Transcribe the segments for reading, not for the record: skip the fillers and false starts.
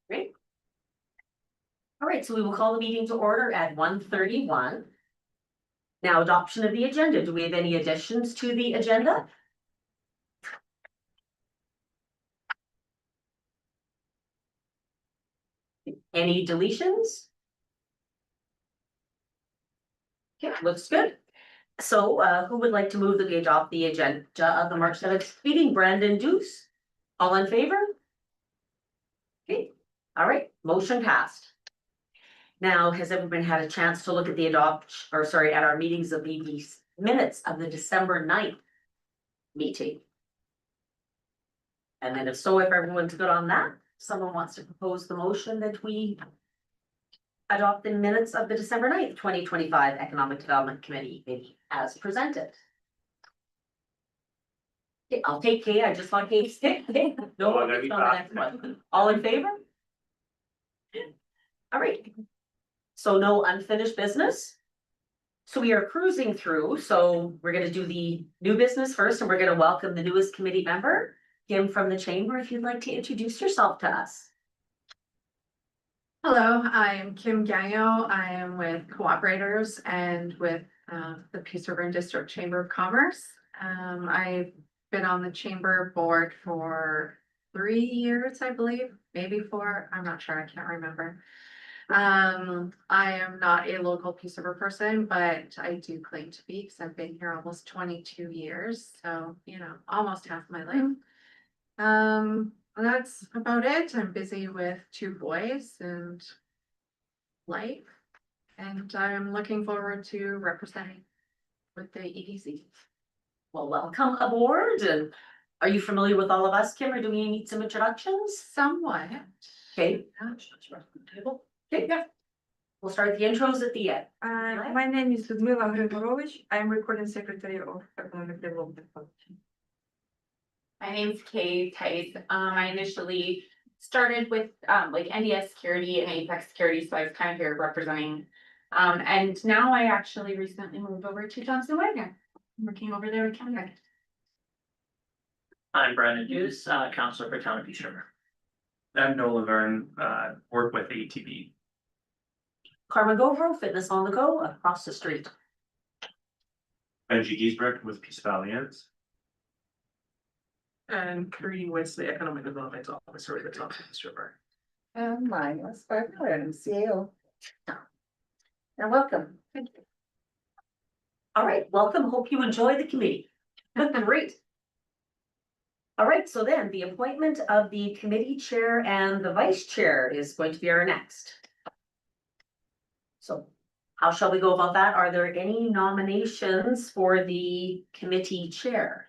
Great. All right, so we will call the meeting to order at 1:31. Now, adoption of the agenda. Do we have any additions to the agenda? Any deletions? Okay, looks good. So who would like to move that we adopt the agenda of the March 7th meeting? Brandon Deuce. All in favor? Okay, all right, motion passed. Now, has everyone had a chance to look at the at our meetings of the minutes of the December 9th meeting? And then if so, if everyone's good on that, someone wants to propose the motion that we adopt the minutes of the December 9th, 2025 Economic Development Committee meeting as presented. Okay, I'll take Kay. I just want Kay to stick. No one on the next one. All in favor? All right. So no unfinished business. So we are cruising through. So we're going to do the new business first, and we're going to welcome the newest committee member, Kim from the Chamber. If you'd like to introduce yourself to us. Hello, I'm Kim Gagnon. I am with Cooperators and with the Peace River and District Chamber of Commerce. I've been on the chamber board for 3 years, I believe, maybe 4. I'm not sure. I can't remember. I am not a local Peace River person, but I do claim to be because I've been here almost 22 years. So, you know, almost half my life. That's about it. I'm busy with 2 boys and life. And I'm looking forward to representing with the EDC. Well, welcome aboard. And are you familiar with all of us, Kim, or do we need some introductions? Somewhat. Okay. Okay, yeah. We'll start the intros at the end. My name is Ludmila Hryborovich. I'm recording secretary of Economic Development Function. My name's Kay Tice. I initially started with like NDS Security and Apex Security, so I was kind of here representing. And now I actually recently moved over to Johnson Wagner. I'm working over there with Canada. I'm Brandon Deuce, counselor for Town of Peace River. I'm Noah Laverne, work with ATB. Carmen Govro, Fitness on the Go, across the street. Benji Giesbrecht with Peace Valley Ends. And Kareem Wesley, economic development officer at the Town of Peace River. And mine was Barbara and CEO. And welcome. Thank you. All right, welcome. Hope you enjoy the committee. Great. All right, so then the appointment of the committee chair and the vice chair is going to be our next. So how shall we go about that? Are there any nominations for the committee chair?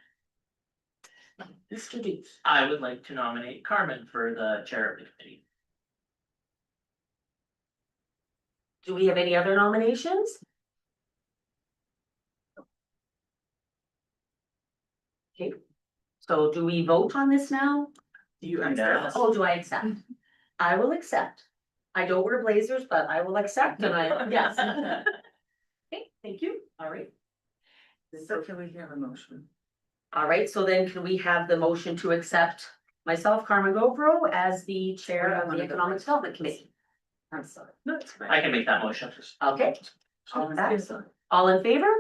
Mr. Deuce. I would like to nominate Carmen for the chair of the committee. Do we have any other nominations? Okay, so do we vote on this now? Do you accept? Oh, do I accept? I will accept. I don't wear blazers, but I will accept and I, yes. Okay, thank you. All right. So can we have a motion? All right, so then can we have the motion to accept myself, Carmen Govro, as the chair of the Economic Development Committee? I'm sorry. I can make that motion. Okay. All in favor?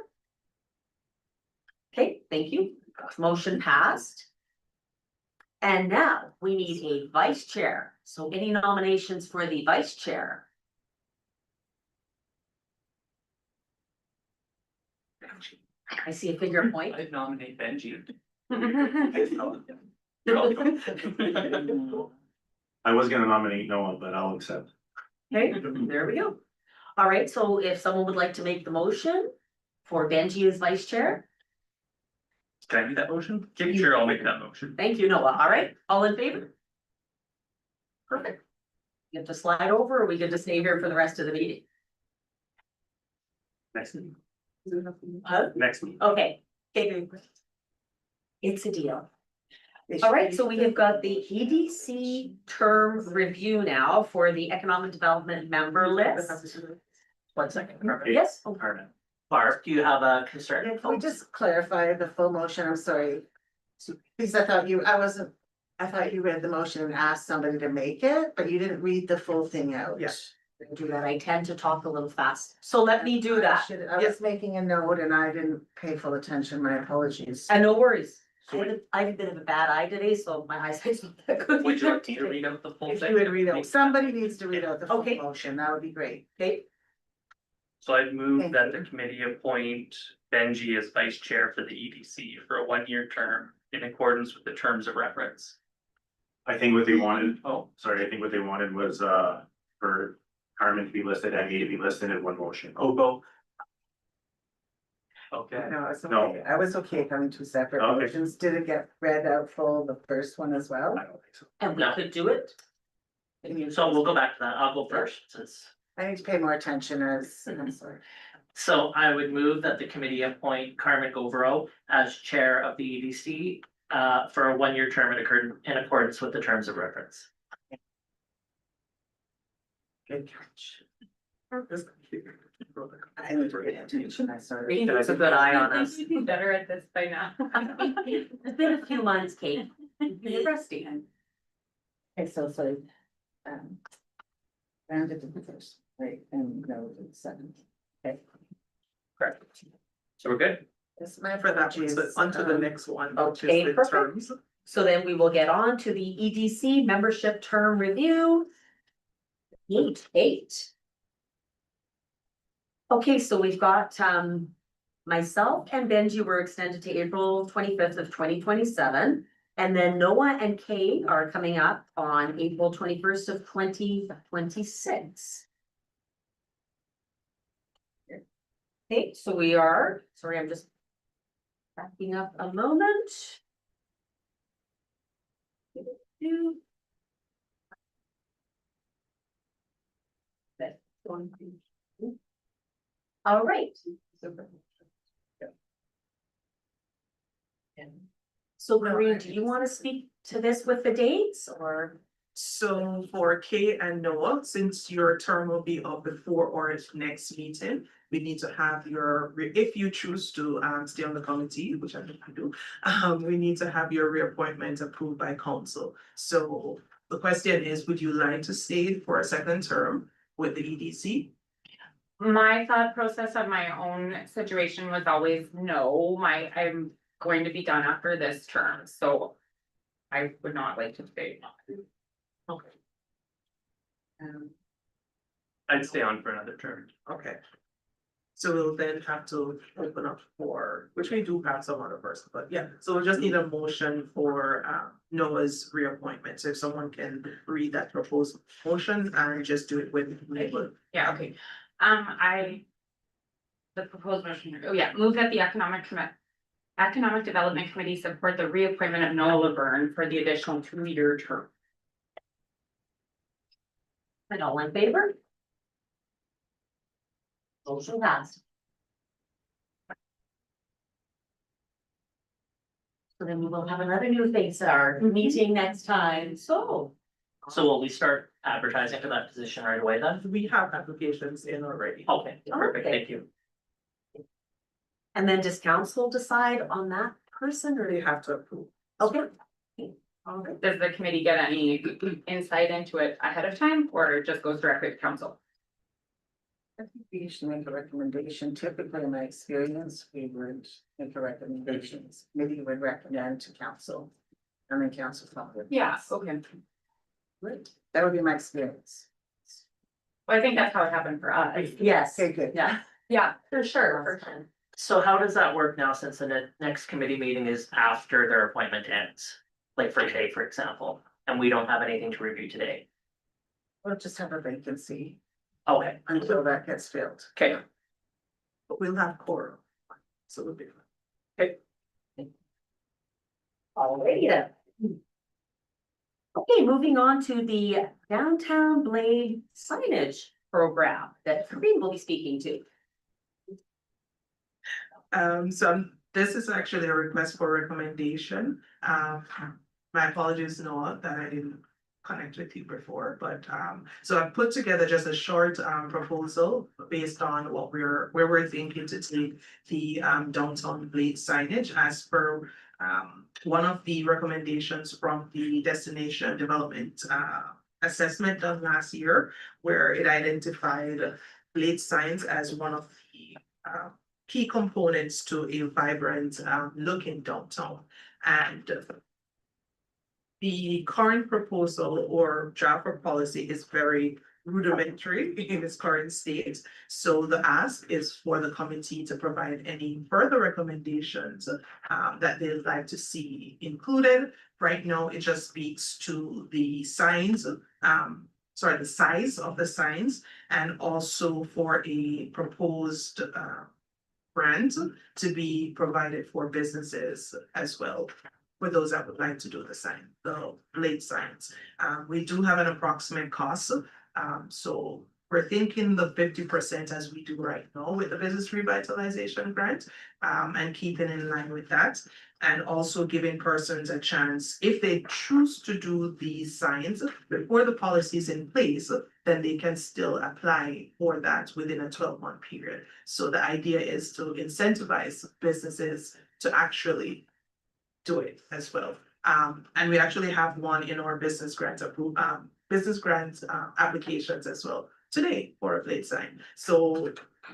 Okay, thank you. Motion passed. And now we need a vice chair. So any nominations for the vice chair? I see a figure point. I'd nominate Benji. I was gonna nominate Noah, but I'll accept. Okay, there we go. All right, so if someone would like to make the motion for Benji as vice chair. Can I do that motion? Sure, I'll make that motion. Thank you, Noah. All right, all in favor? Perfect. You have to slide over, or we get to stay here for the rest of the meeting? Next meeting. Huh? Next meeting. Okay. It's a deal. All right, so we have got the EDC term review now for the economic development member list. 1 second. Yes. Carmen. Barb, do you have a concern? Can we just clarify the full motion? I'm sorry. Because I thought I wasn't I thought you read the motion and asked somebody to make it, but you didn't read the full thing out. Yes. Do that, I tend to talk a little fast, so let me do that, I was making a note and I didn't pay full attention, my apologies. and no worries. I have a bit of a bad eye today, so my eyesight's not that good. Would you either. like me to read out the full If thing? you would read out, somebody needs to read out the full Okay. motion, that would be great. Okay, So I'd move Thank that you. the committee appoint Benji as vice chair for the EDC for a one-year term in accordance with the terms of reference. I think what they wanted, Oh, sorry, I think what they wanted was, for Carmen to be listed and me to be listed in one motion. oh, go. Okay, No, it's No. okay, I was okay having two separate Okay. motions, did it get read out full, the first one as well? I don't think so. and we No. could do it. so we'll go back to that. I'll go first since. I need to pay more attention as, I'm sorry. So I would move that the committee appoint Carmen Govero as chair of the EDC for a one-year term in accordance with the terms of reference. Good catch. I need to pay attention, I sorry. Keeps a good eye on us. You'd be better at this by now. It's been a few months, Kate. You're rusty. Okay, so, rounded to the first, right, and no to the second. Okay. Correct. So we're good? That's my For that one, apologies. so on to the next one, which is Okay, the perfect. terms. So then we will get on to the EDC membership term review. Eight. Okay, so we've got, myself and Benji were extended to April 25th of 2027. And then Noah and Kay are coming up on April 21st of 2026. Okay, so we are, sorry, I'm just backing up a moment. All right. So Maureen, do you want to speak to this with the dates or? So for Kay and Noah, since your term will be up before our next meeting, we need to have your, if you choose to stay on the committee, which I think you do. We need to have your reappointment approved by council. So the question is, would you like to stay for a second term with the EDC? My thought process of my own situation was always no, I'm going to be done after this term, so. I would not like to stay. Okay. I'd stay on for another term. Okay. So we'll then have to open up for, which we do have some other person, but yeah, so we'll just need a motion for Noah's reappointment. So if someone can read that proposed motion and just do it with. Yeah, okay, the proposed motion, move that the Economic Development Committee support the reappointment of Noah Laverne for the additional 2-year term. And all in favor? Motion passed. So then we will have another new face at our meeting next time, so. So will we start advertising for that position right away then? We have applications in already. Okay, perfect, Okay. thank you. And then does council decide on that person or? They have to approve. Okay. All right. Does the committee get any insight into it ahead of time, or it just goes directly to council? I think we should make a recommendation, typically in my experience, we would make a recommendation, maybe would recommend to council. And then council follow it. Yeah, okay. Right. That would be my experience. Well, I think that's how it happened for us. Yes, Okay, good. yeah. Yeah, for sure. So how does that work now, since the next committee meeting is after their appointment ends? Like for Kay, for example, and we don't have anything to review today. We'll just have a vacancy Okay, until that gets filled. okay, But we'll have quorum. So it'll be. Alrighty then. Okay, moving on to the downtown blade signage program that Kareem will be speaking to. This is actually a request for recommendation. My apologies, Noah, that I didn't connect with you before, but so I put together just a short proposal based on where we're thinking to take the downtown blade signage as per One of the recommendations from the destination development assessment done last year, where it identified blade signs as one of the key components to a vibrant looking downtown. And the current proposal or draft for policy is very rudimentary in its current state. So the ask is for the committee to provide any further recommendations that they'd like to see included. Right now, it just speaks to the signs, the size of the signs, and also for a proposed brand to be provided for businesses as well. For those that would like to do the blade signs. We do have an approximate cost, so we're thinking the 50% as we do right now with the business revitalization grant, and keeping in line with that. And also giving persons a chance, if they choose to do these signs before the policy is in place, then they can still apply for that within a 12-month period. So the idea is to incentivize businesses to actually do it as well. And we actually have one in our business grant applications as well today for a blade sign. So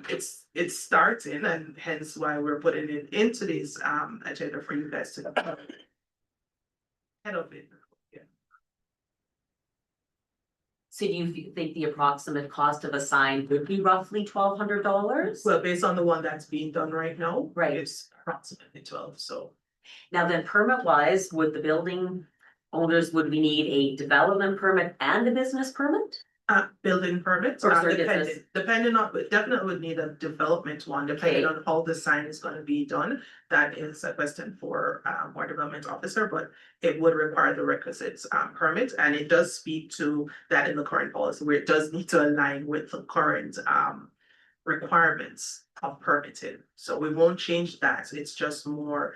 it's starting, and hence why we're putting it in today's agenda for you guys to head of it. Yeah. So do you think the approximate cost of a sign would be roughly $1,200? Well, based on the one that's being done right now, Right. it's approximately 12, so. Now then, permit wise, would the building owners, would we need a development permit and a business permit? Building permits, Or sorry, business. depending on, definitely would need a development one, depending Okay. on how the sign is gonna be done. That is a question for our development officer, but it would require the requisites permit, and it does speak to that in the current policy, where it does need to align with the current requirements of permitting. So we won't change that, it's just more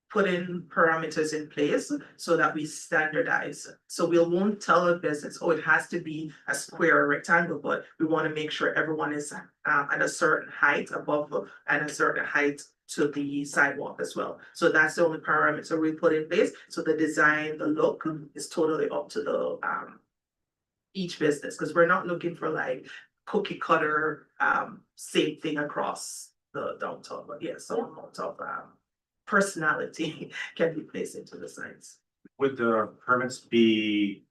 putting parameters in place so that we standardize. So we won't tell a business, oh, it has to be a square or rectangle, but we want to make sure everyone is at a certain height above and a certain height to the sidewalk as well. So that's the only parameter we put in place. So the design, the look is totally up to the each business, because we're not looking for like cookie cutter same thing across the downtown, but yeah, some amount of personality can be placed into the signs. Would the permits be,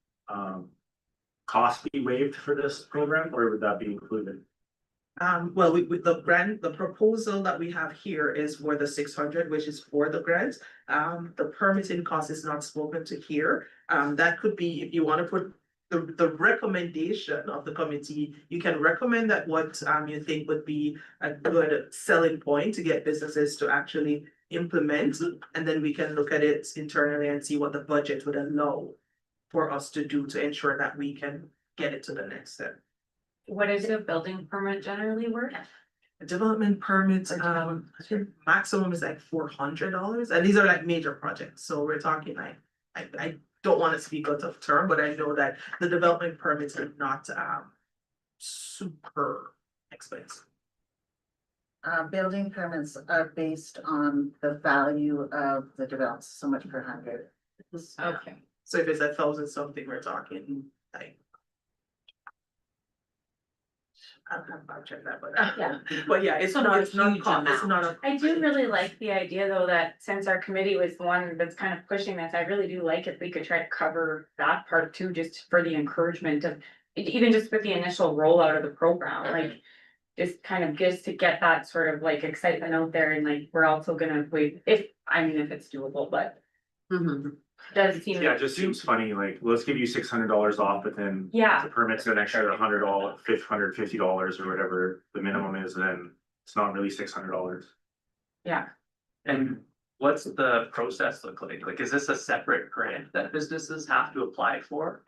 cost be waived for this program, or would that be included? Well, with the grant, the proposal that we have here is for the 600, which is for the grant. The permitting cost is not spoken to here. That could be, if you want to put the recommendation of the committee, you can recommend that what you think would be a good selling point to get businesses to actually implement, and then we can look at it internally and see what the budget would allow for us to do to ensure that we can get it to the next step. What is a building permit generally worth? A development permit, I think maximum is like $400, and these are like major projects, so we're talking like, I don't want to speak out of term, but I know that the development permits are not super expensive. Building permits are based on the value of the development, so much per 100. Okay. So if it's 1,000 something, we're talking like. I don't have to check that, but Yeah. but yeah, it's So not a not, it's not, huge it's amount. not a. I do really like the idea though, that since our committee was the one that's kind of pushing this, I really do like if we could try to cover that part too, just for the encouragement of. Even just with the initial rollout of the program, like. Just kind of just to get that sort of like excitement out there, and like, we're also gonna wait, if it's doable, but. Does seem. Yeah, it just seems funny, like, let's give you $600 off, but then Yeah. the permit's an extra $100, $150 or whatever the minimum is, and then it's not really $600. Yeah, And what's the process look like? Like, is this a separate grant that businesses have to apply for?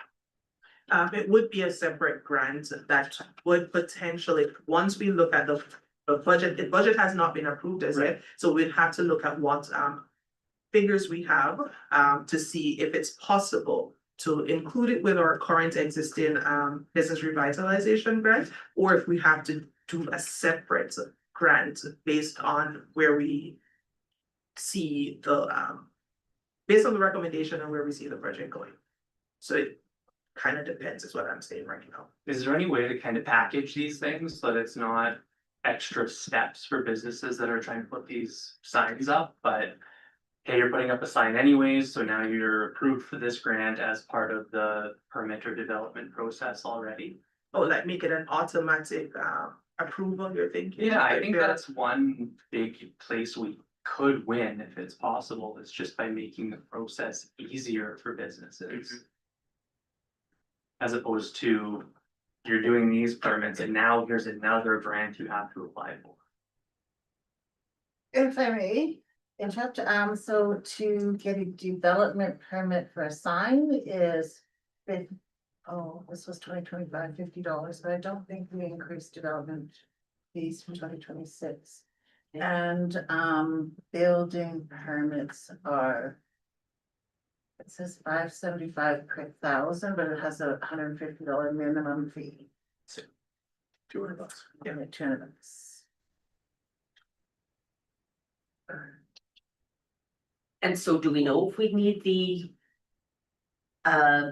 It would be a separate grant that would potentially, once we look at the budget, the budget has not been approved as yet, so we'd have to look at what figures we have to see if it's possible to include it with our current existing business revitalization grant, or if we have to do a separate grant based on where we see the, based on the recommendation and where we see the project going. So it kind of depends is what I'm saying right now. Is there any way to kind of package these things so that it's not extra steps for businesses that are trying to put these signs up, but hey, you're putting up a sign anyways, so now you're approved for this grant as part of the permit or development process already? Oh, like make it an automatic, approval, you're thinking? Yeah, I Like, think that's one big place we could win if it's possible, is just by making the process easier for businesses. As opposed to, you're doing these permits and now here's another grant you have to apply for. If I may interrupt, so to get a development permit for a sign is. This was $2025, $50, but I don't think we increased development fees for 2026. And building permits are. It says $575 per 1,000, but it has a $150 minimum fee. $200, yeah. $200. And so do we know if we need the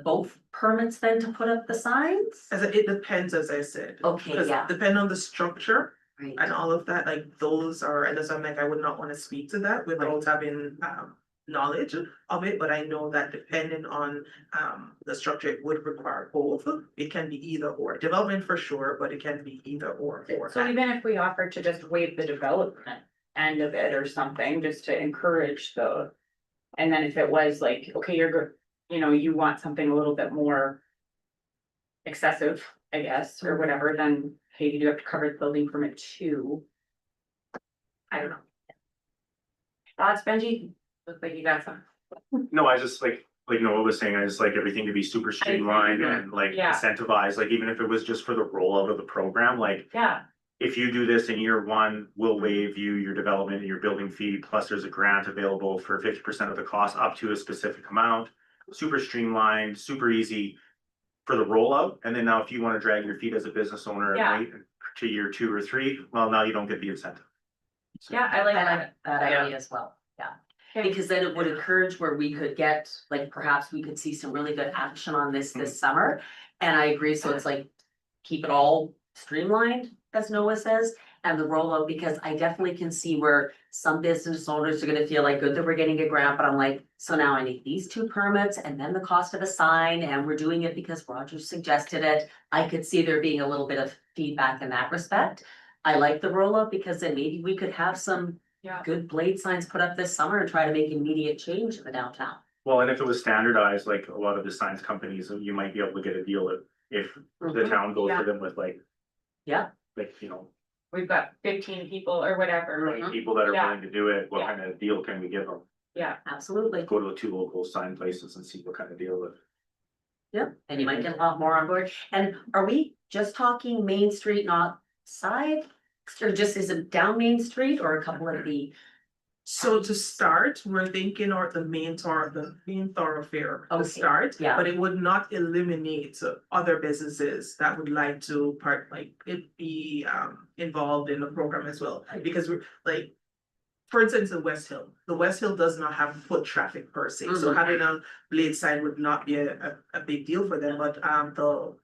both permits then to put up the signs? It depends, as I said. Okay, Because yeah. depending on the structure Right. and all of that, like those are, and as I'm like, I would not want to speak to that without having knowledge of it, but I know that depending on the structure, it would require both. It can be either or, development for sure, but it can be either or. So even if we offer to just waive the development end of it or something, just to encourage the. And then if it was like, okay, you're good, you know, you want something a little bit more. Excessive, I guess, or whatever, then hey, you do have to cover the building permit too. I don't know. Thoughts, Benji? Looks like you got some. No, I just like Noah was saying, I just like everything to be super streamlined and like Yeah. incentivized, like even if it was just for the rollout of the program, like. Yeah, If you do this in year one, we'll waive you your development and your building fee, plus there's a grant available for 50% of the cost up to a specific amount. Super streamlined, super easy for the rollout, and then now if you wanna drag your feet as a business owner and Yeah. wait to year 2 or 3, well, now you don't get the incentive. yeah, I like I that. like that idea as well, yeah. Okay. Because then it would encourage where we could get, like, perhaps we could see some really good action on this summer. And I agree, so it's like, keep it all streamlined, as Noah says, and the rollout, because I definitely can see where some business owners are gonna feel like, good that we're getting a grant, but I'm like, so now I need these 2 permits and then the cost of a sign, and we're doing it because Roger suggested it. I could see there being a little bit of feedback in that respect. I like the rollout because then maybe we could have some Yeah. good blade signs put up this summer and try to make immediate change in the downtown. Well, and if it was standardized, like a lot of the signs companies, you might be able to get a deal if the Mhm. town goes Yeah. to them with like. Yeah. Like, you know, We've got 15 people or whatever. Mhm. people that are Yeah. willing to do it, what Yeah. kind of deal can we give them? Yeah, Absolutely, Go to the 2 local sign places and see what kind of deal it. yeah, and you might get a lot more on board. And are we just talking Main Street, not side? Or just is it down Main Street or a couple of the, So to start, we're thinking or the main thoroughfare to Okay, start, yeah. but it would not eliminate other businesses that would like to be involved in the program as well, because we're like. For instance, the West Hill does not have foot traffic per se, so Mhm. having a blade sign would not be a big deal for them, but the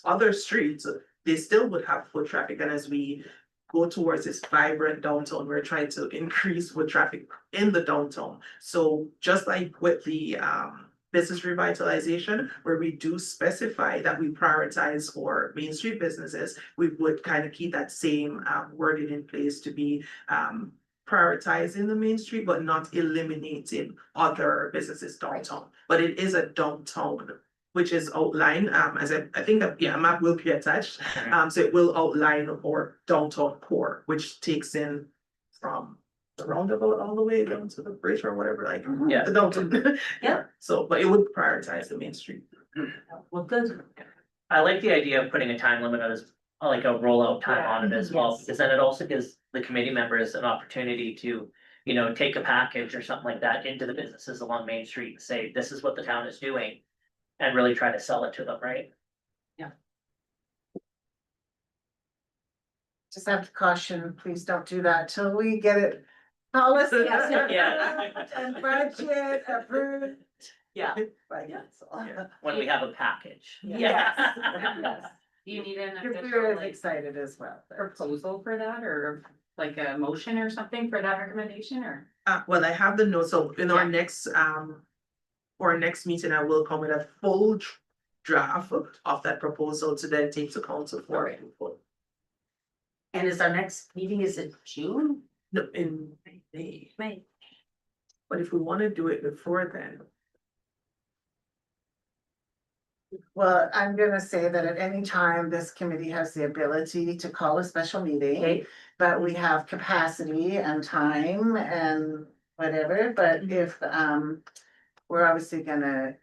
other streets, they still would have foot traffic, and as we go towards this vibrant downtown, we're trying to increase foot traffic in the downtown. So just like with the business revitalization, where we do specify that we prioritize for Main Street businesses, we would kind of keep that same wording in place to be prioritizing the Main Street, but not eliminating other businesses downtown. But it is a downtown, which is outlined, as I think that, a map will be attached. So it will outline our downtown core, which takes in from the roundabout all the way down to the bridge or whatever, like. Yeah. The downtown. Yeah. So, but it would prioritize the Main Street. well, good, I like the idea of putting a time limit on this, like a rollout time Yeah. on it as well, Yes. because then it also gives the committee members an opportunity to. You know, take a package or something like that into the businesses along Main Street and say, this is what the town is doing. And really try to sell it to them, right? Just have to caution, please don't do that till we get it policy. Yeah. And budget approved Yeah, by council. When we have a package. Yes, yes. Do you need an Because official we're like excited as well. proposal for that or like a motion or something for that recommendation or? Well, I have the notes, so in our Yeah. next, for our next meeting, I will come with a full draft of that proposal to then take to council for approval. and is our next meeting, is it June? No, in May, May. but if we wanna do it before then. Well, I'm gonna say that at any time, this committee has the ability to call a special meeting. Okay, But we have capacity and time and whatever, but if, we're obviously gonna,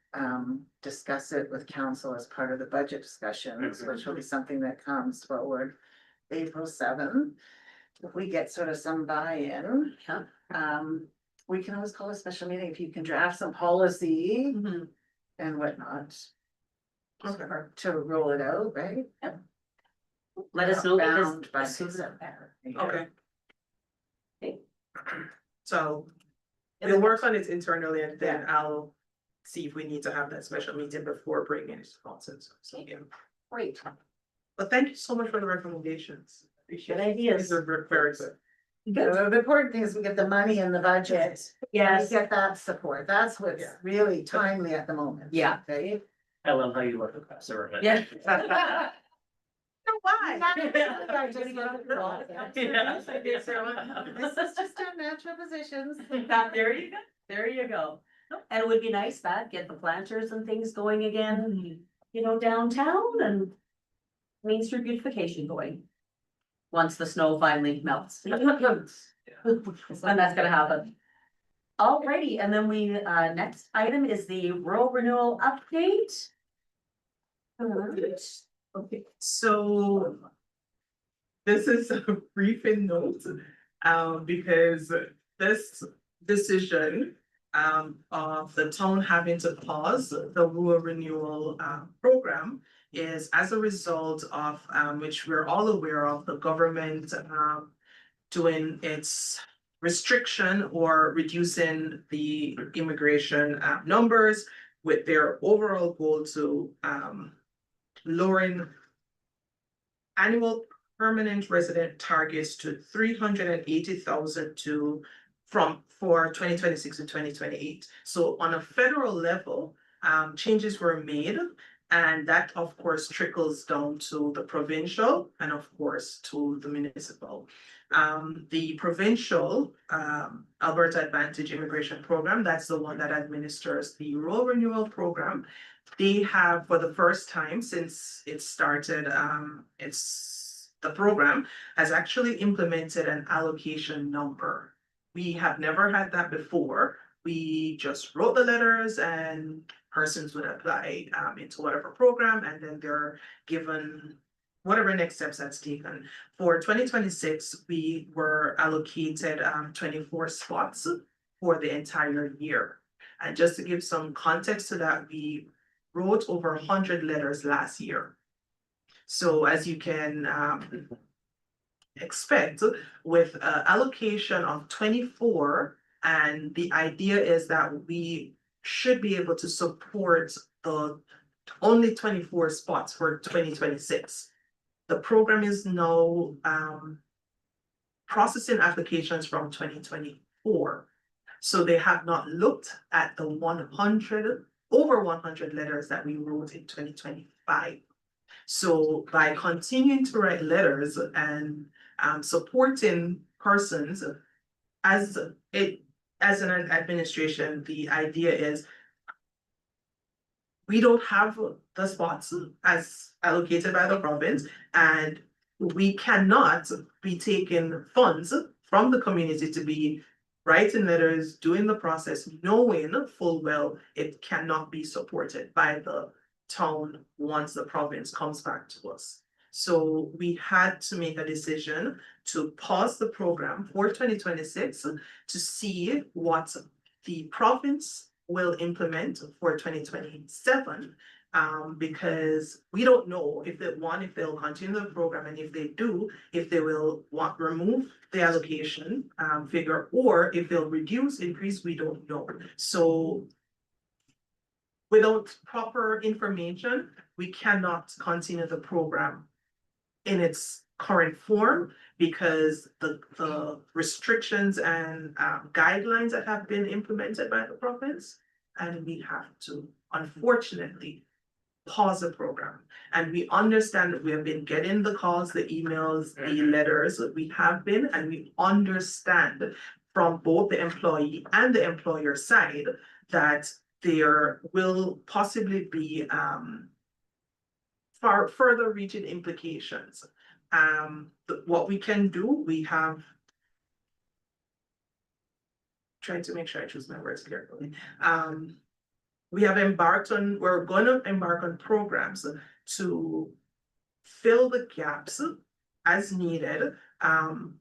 discuss it with council as part of the budget discussions, which will be something that comes forward April 7th. If we get sort of some buy-in, yeah. we can always call a special meeting if you can draft some policy Mhm. and whatnot. Okay. To roll it out, right? Let us know Bound by as soon as December. Okay. Okay. So we'll work on it internally and then I'll see if we need to have that special meeting before bringing it to council. So, yeah. Great, But thank you so much for the recommendations. Appreciate good it. ideas. These are very good. The important thing is we get the money in the budget. And we Yes, get that support. That's what's Yeah. really timely at the moment. Yeah. Right? I love how you look across the room. yeah. Why? This is just our natural positions. There you go, there you go. And it would be nice that, get the planters and things going again, you know, downtown and Main Street beautification going. Once the snow finally melts. And that's gonna happen. Alrighty, and then we, next item is the rural renewal update. Okay, so this is a briefing note, because this decision of the town having to pause the rural renewal program is as a result of which we're all aware of, the government doing its restriction or reducing the immigration numbers with their overall goal to lowering annual permanent resident targets to 380,000 for 2026 to 2028. So on a federal level, changes were made, and that of course trickles down to the provincial and of course to the municipal. The provincial Alberta Advantage Immigration Program, that's the one that administers the rural renewal program. They have, for the first time since it started, the program has actually implemented an allocation number. We have never had that before. We just wrote the letters and persons would apply into whatever program, and then they're given whatever next steps that's taken. For 2026, we were allocated 24 spots for the entire year. And just to give some context to that, we wrote over 100 letters last year. So as you can expect, with allocation of 24, and the idea is that we should be able to support the only 24 spots for 2026. The program is now processing applications from 2024. So they have not looked at the over 100 letters that we wrote in 2025. So by continuing to write letters and supporting persons as an administration, the idea is we don't have the spots as allocated by the province, and we cannot be taking funds from the community to be writing letters, doing the process, knowing full well it cannot be supported by the town once the province comes back to us. So we had to make a decision to pause the program for 2026 to see what the province will implement for 2027. Because we don't know if if they'll continue the program, and if they do, if they will remove the allocation figure, or if they'll reduce, increase, we don't know. So without proper information, we cannot continue the program in its current form, because the restrictions and guidelines that have been implemented by the province, and we have to unfortunately pause the program. And we understand that we have been getting the calls, the emails, the letters, that we have been, and we understand from both the employee and the employer side that there will possibly be far further reaching implications. What we can do, we have trying to make sure I choose my words carefully. We're gonna embark on programs to fill the gaps as needed,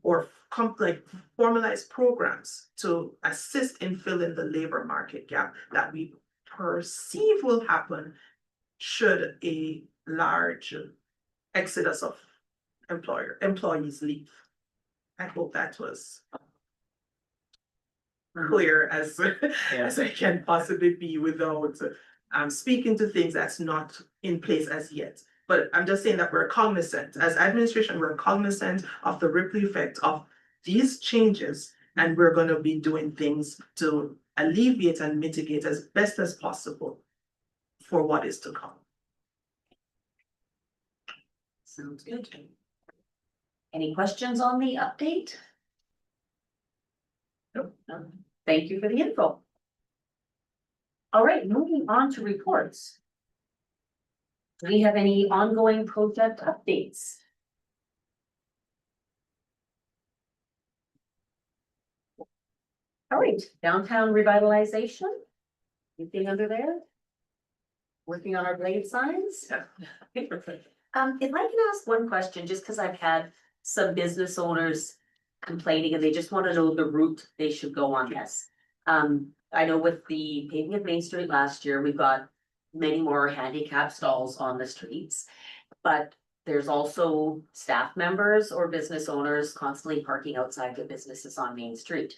or formalize programs to assist in filling the labor market gap that we perceive will happen should a large exodus of employees leave. I hope that was clear as I can possibly be without speaking to things that's not in place as yet. But I'm just saying that we're cognizant, as administration, we're cognizant of the ripple effect of these changes, and we're going to be doing things to alleviate and mitigate as best as possible for what is to come. Sounds good. Any questions on the update? Nope. Thank you for the info. All right, moving on to reports. Do we have any ongoing project updates? All right, downtown revitalization. Anything under there? Working on our blade signs? If I can ask one question, just because I've had some business owners complaining and they just want to know the route they should go on this. I know with the paving of Main Street last year, we've got many more handicap stalls on the streets. But there's also staff members or business owners constantly parking outside the businesses on Main Street.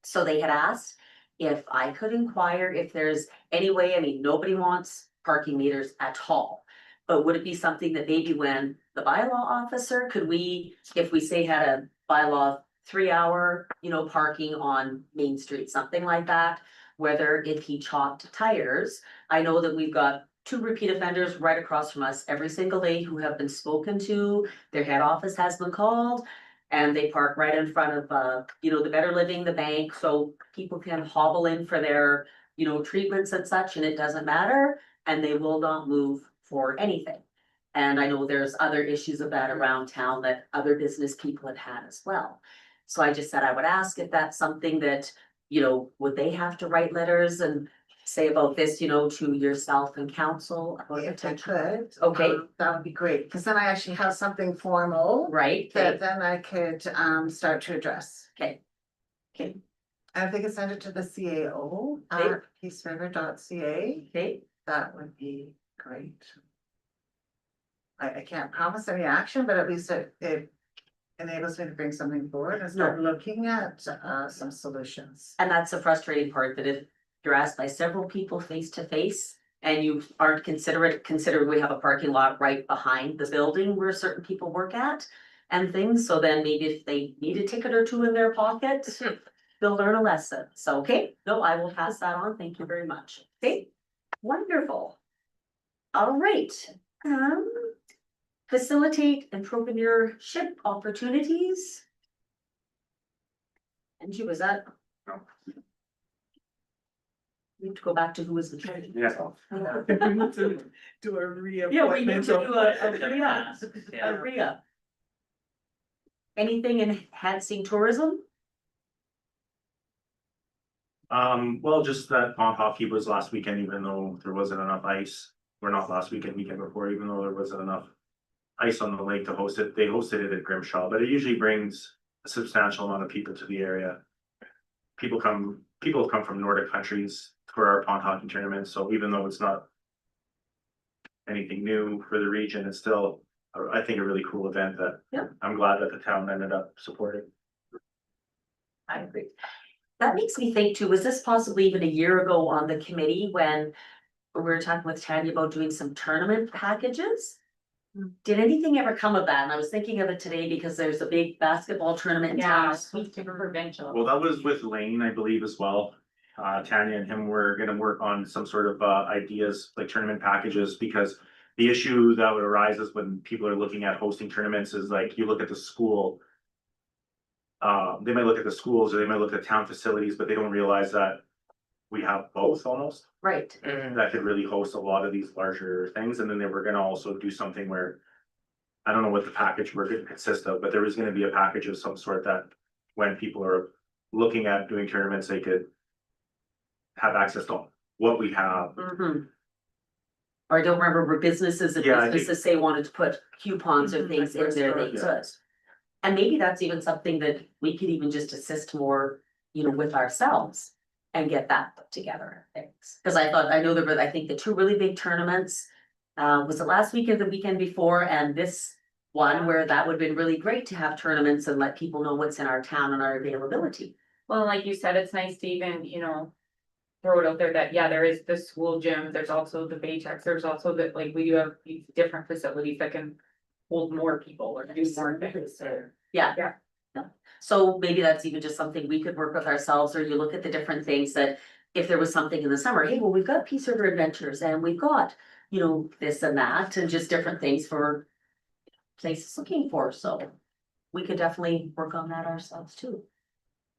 So they had asked if I could inquire if there's any way, I mean, nobody wants parking meters at all. But would it be something that maybe when the bylaw officer, could we, if we say had a bylaw 3-hour, parking on Main Street, something like that, whether if he chopped tires, I know that we've got 2 repeat offenders right across from us every single day who have been spoken to, their head office has been called, and they park right in front of, the Better Living, the bank, so people can hobble in for their, treatments and such, and it doesn't matter, and they will not move for anything. And I know there's other issues of that around town that other business people have had as well. So I just said I would ask if that's something that, would they have to write letters and say about this, to yourself and council? About If I potential- could. Okay. That would be great, because then I actually have something formal Right, that okay, then I could start to address. okay. Okay, And if they could send it to the CAO Okay. at peaceriver.ca, okay, that would be great. I can't promise any action, but at least it enables me to bring something forward and start looking at some solutions. and that's the frustrating part, that if you're asked by several people face to face. And you aren't considered we have a parking lot right behind the building where certain people work at. And things, so then maybe if they need a ticket or 2 in their pocket, they'll learn a lesson, so, okay, no, I will pass that on, thank you very much, okay, wonderful. All right, facilitate entrepreneurship opportunities. And was that? We have to go back to who was the chair. Yeah. We need to do a reappointment. Yeah, we need to do a Yeah. re-up. Anything in enhancing tourism? Well, just that pond hockey was last weekend, even though there wasn't enough ice, or not last weekend, weekend before, even though there wasn't enough ice on the lake to host it, they hosted it at Grimshaw, but it usually brings a substantial amount of people to the area. People have come from Nordic countries for our pond hockey tournament, so even though it's not anything new for the region. It's still, I think, a really cool event that Yeah. I'm glad that the town ended up supporting. I agree. That makes me think too, was this possibly even a year ago on the committee when we were talking with Tanya about doing some tournament packages? Did anything ever come of that? And I was thinking of it today because there's a big basketball tournament in Yeah, town. super provincial. Well, that was with Lane, I believe, as well. Tanya and him were gonna work on some sort of ideas, like tournament packages, because the issue that would arise is when people are looking at hosting tournaments is like, you look at the school. They might look at the schools or they might look at town facilities, but they don't realize that we have both almost. Right, That could really host a lot of these larger things, and then they were gonna also do something where. I don't know what the package were gonna consist of, but there was gonna be a package of some sort that when people are looking at doing tournaments, they could. Have access to what we have. mhm. Or I don't remember where businesses and Yeah, I think- businesses say wanted to put coupons or things in there, they could. And maybe that's even something that we could even just assist more, you know, with ourselves. And get that put together, thanks, cause I know there were, I think the two really big tournaments. Was it last week or the weekend before, and this one where that would have been really great to have tournaments and let people know what's in our town and our availability. Well, like you said, it's nice to even, throw it out there that, yeah, there is the school gym, there's also the Baytex, there's also that, like, we do have these different facilities that can hold more people or do more things, so. Yeah. Yeah. Yeah. So maybe that's even just something we could work with ourselves, or you look at the different things that. If there was something in the summer, hey, well, we've got Peace River Adventures and we've got, you know, this and that and just different things for. Places looking for, so. We could definitely work on that ourselves too.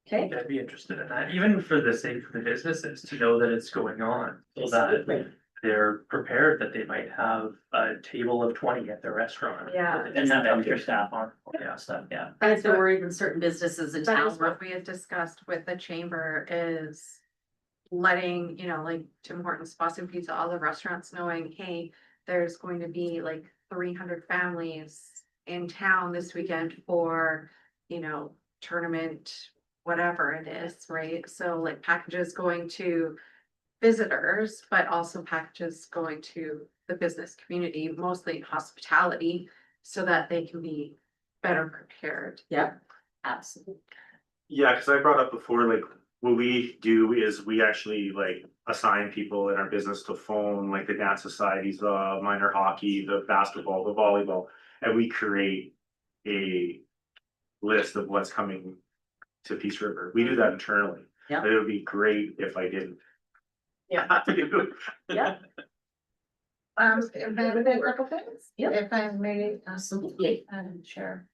Okay, I'd be interested in that, even for the sake of the businesses, to know that it's going on, so Absolutely. that they're prepared that they might have a table of 20 at their restaurant. Yeah. And have extra staff on, stuff, yeah. and if there were even certain businesses in That town is where. what we had discussed with the chamber is letting, like Tim Hortons, Boston Pizza, all the restaurants knowing, hey, there's going to be like 300 families in town this weekend for, tournament, whatever it is, right? So like packages going to visitors, but also packages going to the business community, mostly hospitality, so that they can be better prepared. Yeah, absolutely. Yeah, cause I brought up before, like, what we do is we actually like assign people in our business to phone, like the dance societies, the minor hockey, the basketball, the volleyball. And we create a list of what's coming to Peace River. We do that internally. Yeah. It would be great if I didn't. Yeah. Have to do. Yeah, If I have a couple things, Yep. if I may, absolutely. Chair.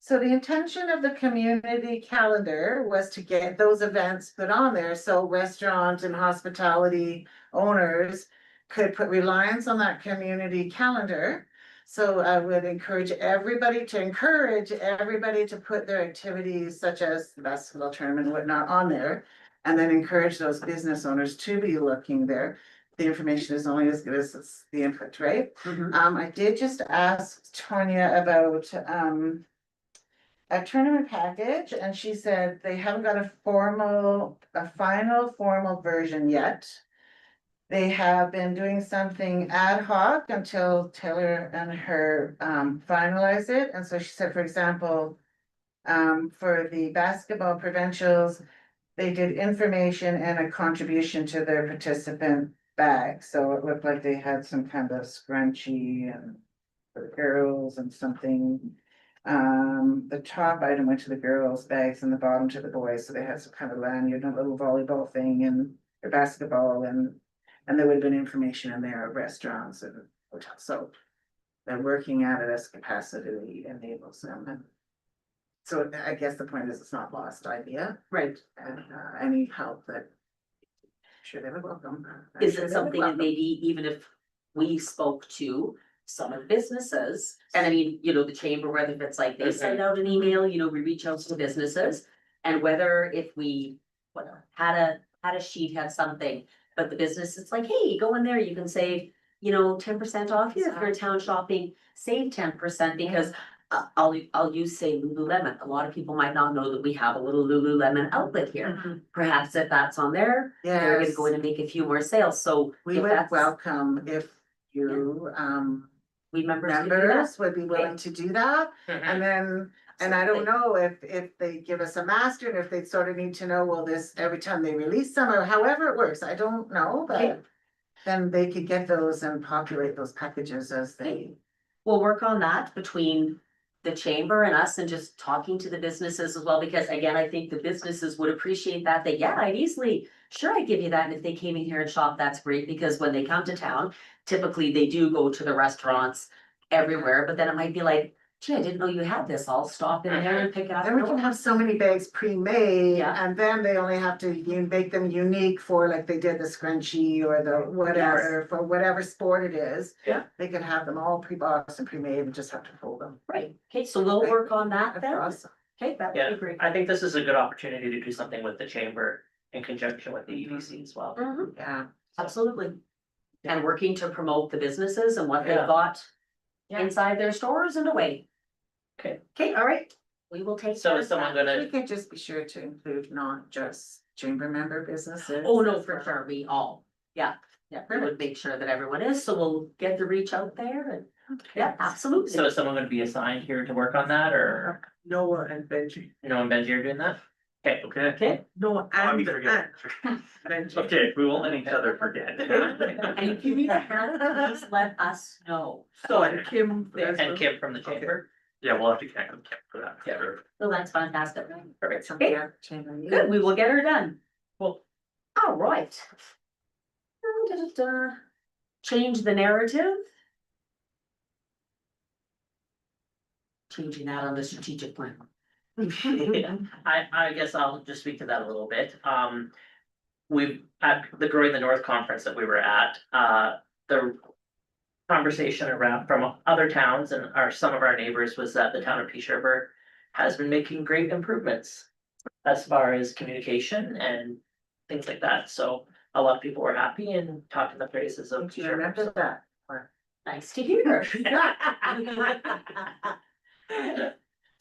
So the intention of the community calendar was to get those events put on there, so restaurants and hospitality owners could put reliance on that community calendar. So I would encourage everybody to put their activities such as the basketball tournament and whatnot on there. And then encourage those business owners to be looking there. The information is only as good as it's the input, right? Mhm. I did just ask Tonya about, a tournament package, and she said they haven't got a final formal version yet. They have been doing something ad hoc until Taylor and her finalize it, and so she said, for example. For the basketball provincials, they did information and a contribution to their participant bag, so it looked like they had some kind of scrunchie and. For the girls and something. The top item went to the girls' bags and the bottom to the boys, so they had some kind of lanyard, a little volleyball thing and their basketball and. And there would have been information in there at restaurants and hotels, so. They're working at it as capacity enables them and. So I guess the point is it's not lost idea Right, and any help that. Sure, they would welcome. I'm is sure it they would something that welcome. maybe even if we spoke to some of the businesses, and I mean, the chamber, whether it's like they send out an email, we reach out to the businesses. And whether if we, whatever, had a sheet, had something, but the business, it's like, hey, go in there, you can save, 10% off, if you're in town shopping, save 10%, because. I'll use say Lululemon, a lot of people might not know that we have a little Lululemon outlet here. Perhaps if that's on there, they're gonna Yes. go in and make a few more sales, so. We if would that's- welcome if you, We members can do that. members would be willing to do that. Mhm. And then, and I don't know if they give us a master, and if they sort of need to know, well, this, every time they release some, or however it works, I don't know, Okay. but. Then they could get those and populate those packages as they. We'll work on that between the chamber and us and just talking to the businesses as well, because again, I think the businesses would appreciate that, yeah, I'd easily, sure, I'd give you that, and if they came in here and shop, that's great, because when they come to town, typically they do go to the restaurants everywhere, but then it might be like, gee, I didn't know you had this, I'll stop in there and pick it up. Then we can have so many bags pre-made, Yeah. and then they only have to make them unique for, like they did the scrunchie or the whatever, for whatever sport it is. Yeah. They can have them all pre-boxed and pre-made, and just have to fold them. Right, okay, so we'll work on that That's then, awesome. okay, that would Yeah, be great. I think this is a good opportunity to do something with the chamber in conjunction with the EDC as well. Mhm, Yeah. absolutely. And working to promote the businesses and what they've Yeah. got Yeah. inside their stores and away. Okay. Okay, all right, we will take. So care is of someone that. gonna, We could just be sure to include not just chamber member businesses. Oh, no, for sure, we all, yeah, we would Perfect. make sure that everyone is, so we'll get the reach out there and, yeah, absolutely. so is someone gonna be assigned here to work on that, or Noah and Benji. no one, Benji, are doing that? Okay, okay. Okay, Noah I'll and, be forgetting. Benji. Okay, we won't let each other forget. and if you need help, please let us know. So, and Kim. as well. And Kim from the chamber? Yeah, we'll have to connect with Kim for that. Yeah. So that's fantastic. Perfect. Something our chamber needs. Good, we will get her done. Well, all right. Da-da-da. Change the narrative. Changing that on the strategic plan. I guess I'll just speak to that a little bit. We've, at the Growing the North conference that we were at, the conversation around from other towns and some of our neighbors was that the town of Peace River has been making great improvements as far as communication and things like that. So a lot of people were happy and talking the praises of Don't Peace you River. remember that? Nice to hear.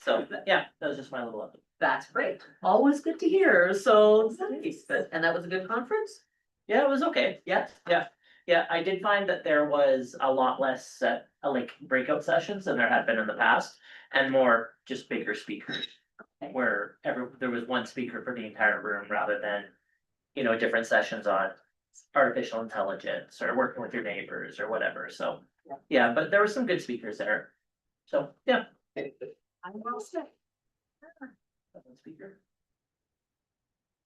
So, yeah, that was just my little update. That's great. Always good to hear. So nice. And that was a good conference? Yeah, it was okay. Yeah. I did find that there was a lot less, like breakout sessions than there had been in the past, and more just bigger speakers. Where there was one speaker for the entire room rather than, different sessions on artificial intelligence or working with your neighbors or whatever, so. Yeah, but there were some good speakers there. So, yeah. I'm all set. Speaker.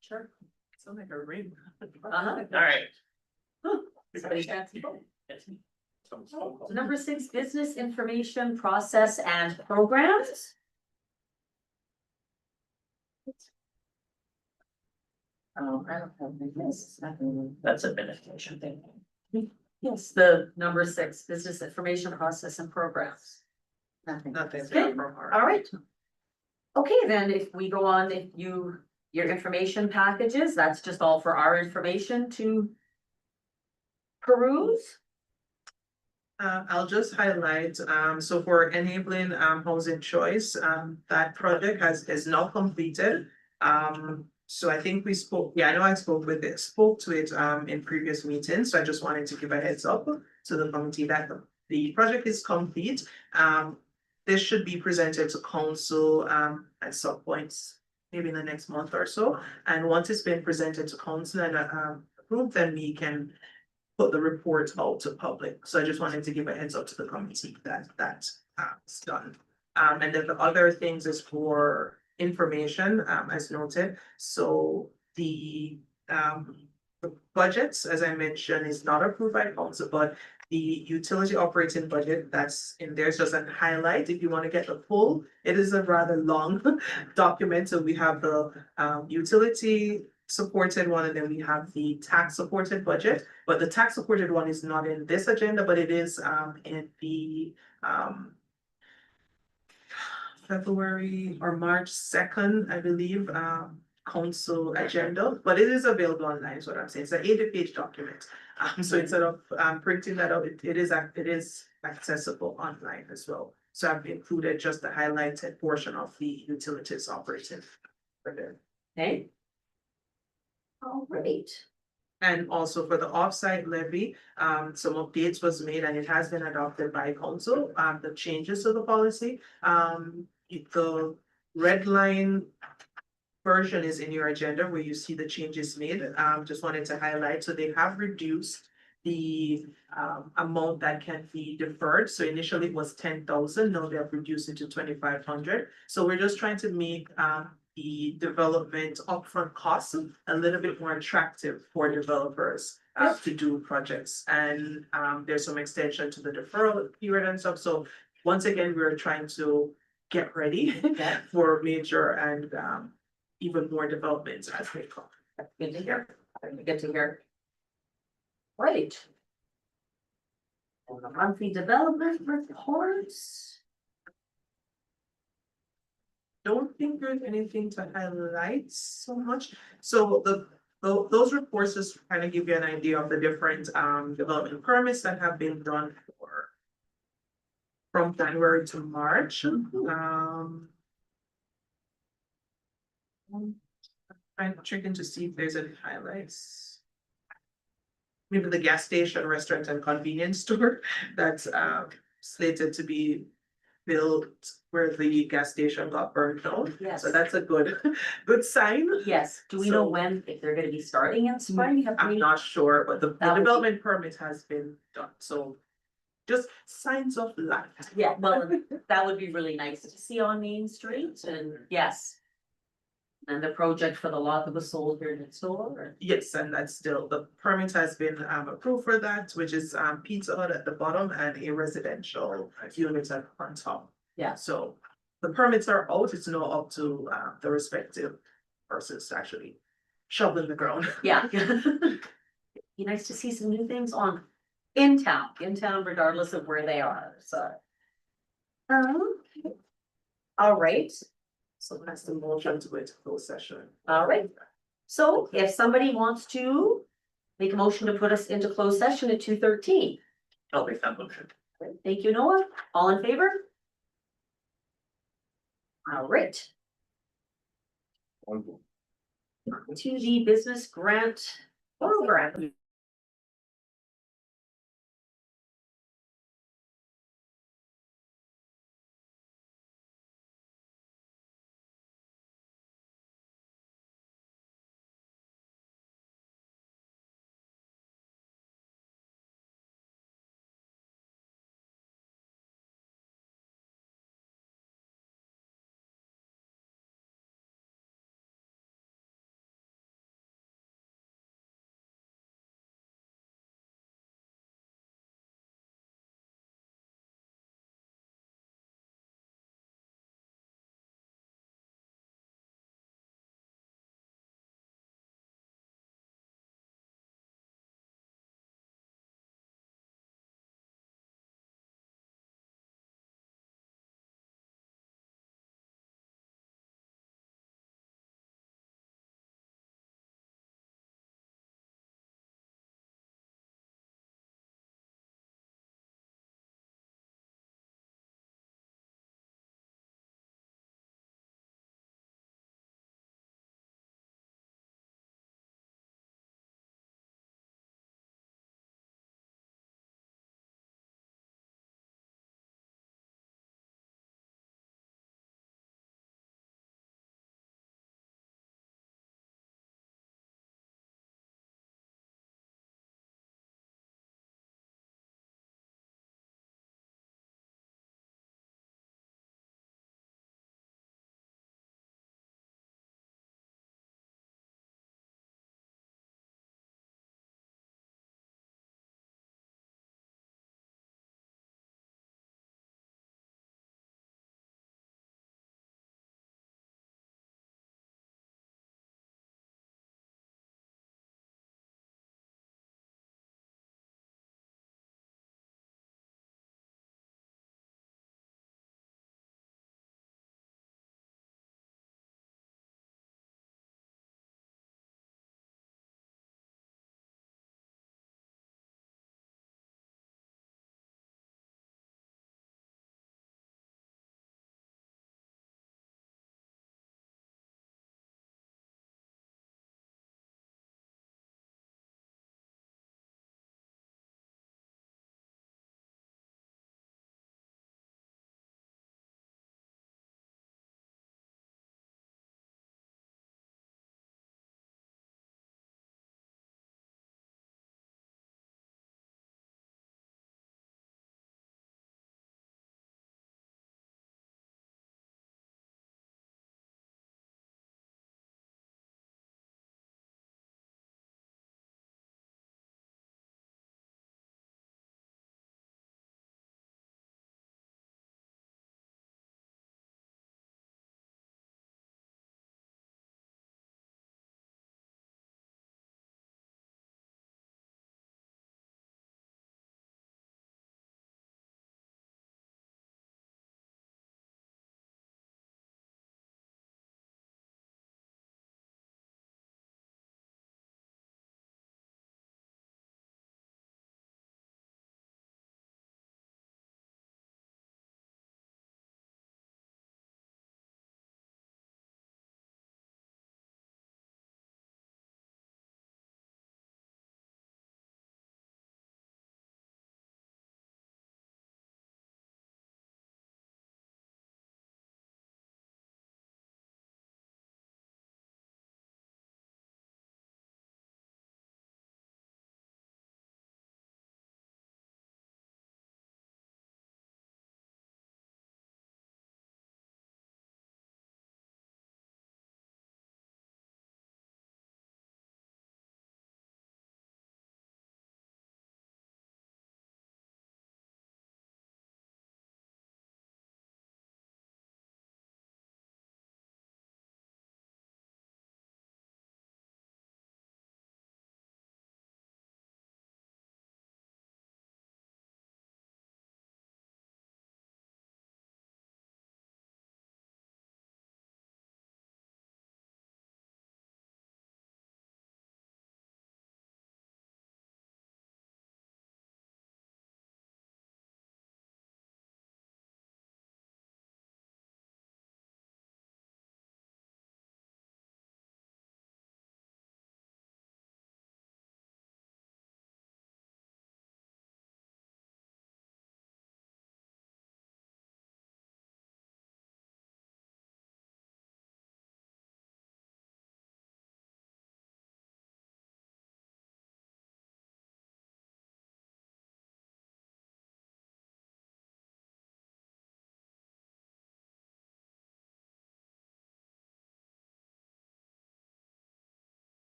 Sure. Sound like a ring. Uh-huh. All right. Somebody's got some phone. It's me. Number 6, business information process and programs. Oh, I don't have this, nothing. That's administration thing. Yes, the number 6, business information process and programs. Nothing. Nothing. Okay. All right. Okay, then if we go on, your information packages, that's just all for our information to peruse. I'll just highlight, so for enabling, housing choice, that project is now completed. So I think we spoke, I know I spoke to it, in previous meetings, so I just wanted to give a heads up to the committee that the project is complete. This should be presented to council, at some points, maybe in the next month or so. And once it's been presented to council and, approved, then we can put the report out to public. So I just wanted to give a heads up to the committee that that's done. And then the other things is for information, as noted. So the budgets, as I mentioned, is not approved by council, but the utility operating budget that's in there is just a highlight. If you want to get the full, it is a rather long document. So we have the utility supported one, and then we have the tax supported budget. But the tax supported one is not in this agenda, but it is in the February or March 2nd, I believe, council agenda, but it is available online, is what I'm saying. It's an 80-page document. So instead of printing that out, it is accessible online as well. So I've included just the highlighted portion of the utilities operating for there. Okay. All right. And also for the offsite levy, some updates was made and it has been adopted by council, the changes to the policy. The red line version is in your agenda where you see the changes made. Just wanted to highlight, so they have reduced the amount that can be deferred. So initially it was 10,000, now they have reduced it to 2,500. So we're just trying to make the development upfront costs a little bit more attractive for developers to do projects. And there's some extension to the deferral period and stuff. So once again, we're trying to get ready Yeah. for major and even more developments as they come. Good to hear. Good to hear. Right. And the monthly development reports. Don't think there's anything to highlight so much. So those reports just kind of give you an idea of the different development permits that have been done for from January to March. I'm checking to see if there's any highlights. Maybe the gas station, restaurant and convenience store that's slated to be built where the gas station got burned down. Yes. So that's a good sign. Yes, do we know So- when, if they're gonna be starting in spring? Have I'm we- not sure, but the That would be- development permit has been done, so just signs of life. Yeah, well, that would be really nice to see on Main Street and yes. And the project for the lot that was sold here next door. Yes, and that's still, the permit has been approved for that, which is Pizza Hut at the bottom and a residential unit at on top. Yeah. So the permits are out, it's now up to the respective persons to actually shovel the ground. Yeah. Be nice to see some new things in town regardless of where they are, so. All right, So that's the motion to go into closed session. all right. So if somebody wants to make a motion to put us into closed session at 2:13. I'll make that motion. Thank you, Noah. All in favor? All right. To the business grant program.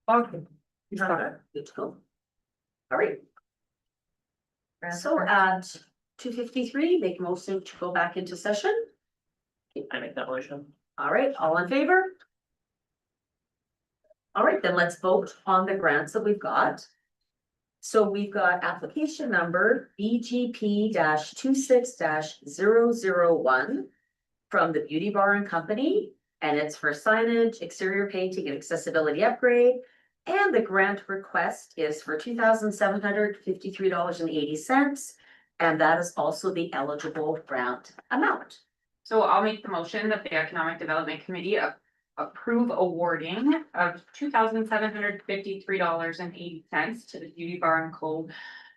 Okay. You have that? Good to go. All right, so at 2:53, make a motion to go back into session. I make that motion. All right, all in favor? All right, then let's vote on the grants that we've got. So we've got application number BGP 26 001 from the Beauty Bar and Company, and it's for signage, exterior painting, and accessibility upgrade. And the grant request is for $2,753.80, and that is also the eligible grant amount. So I'll make the motion that the Economic Development Committee approve awarding of $2,753.80 to the Beauty Bar and Cove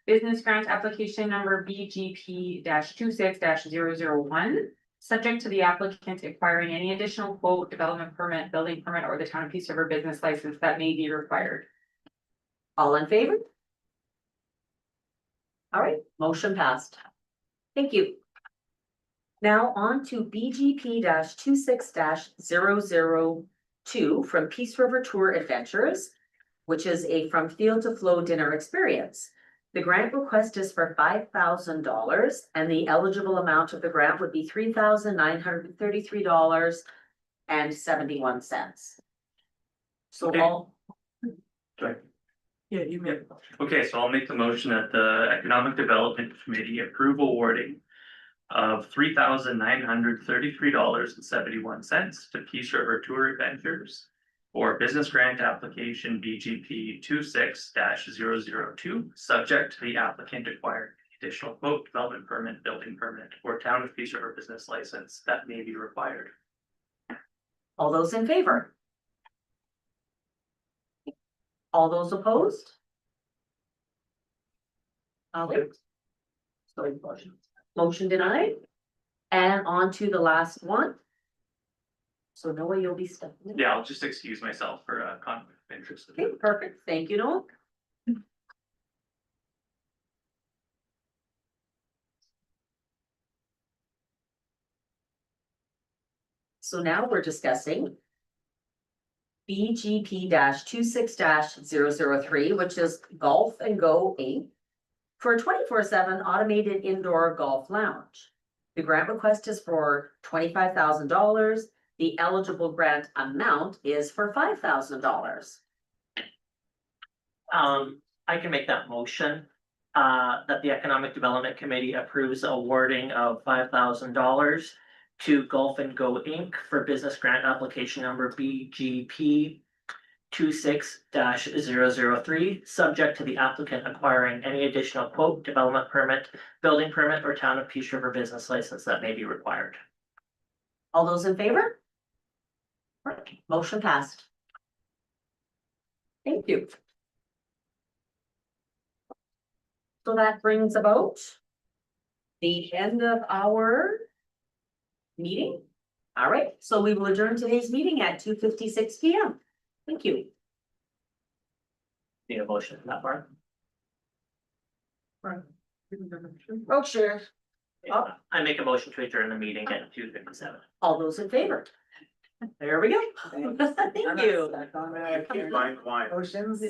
business grant application number BGP 26 001. Subject to the applicant acquiring any additional quote, development permit, building permit, or the town of Peace River business license that may be required. All in favor? All right, motion passed. Thank you. Now on to BGP 26 002 from Peace River Tour Adventures, which is a from field to flow dinner experience. The grant request is for $5,000 and the eligible amount of the grant would be $3,933.71. So Okay. all, Sorry. Yeah, you made. Okay, so I'll make the motion that the Economic Development Committee approve awarding of $3,933.71 to Peace River Tour Adventures for business grant application BGP 26 002, subject to the applicant acquiring additional quote, development permit, building permit, or town of Peace River business license that may be required. all those in favor? All those opposed? All right. Sorry, motion denied. And on to the last one. So Noah, you'll be stepping in. Yeah, I'll just excuse myself for a conflict of interest. Okay, perfect. Thank you, Noel. So now we're discussing BGP 26 003, which is Golf and Go Inc. for a 24/7 automated indoor golf lounge. The grant request is for $25,000. The eligible grant amount is for $5,000. I can make that motion. That the Economic Development Committee approves awarding of $5,000 to Golf and Go Inc. for business grant application number BGP 26 003, subject to the applicant acquiring any additional quote, development permit, building permit, or town of Peace River business license that may be required. All those in favor? Motion passed. Thank you. So that brings about the end of our meeting. All right, so we will adjourn today's meeting at 2:56 PM. Thank you. Need a motion for that part? Oh, sure. I make a motion to adjourn the meeting at 2:57. All those in favor? There we go. Thank you. Fine wine. Motions.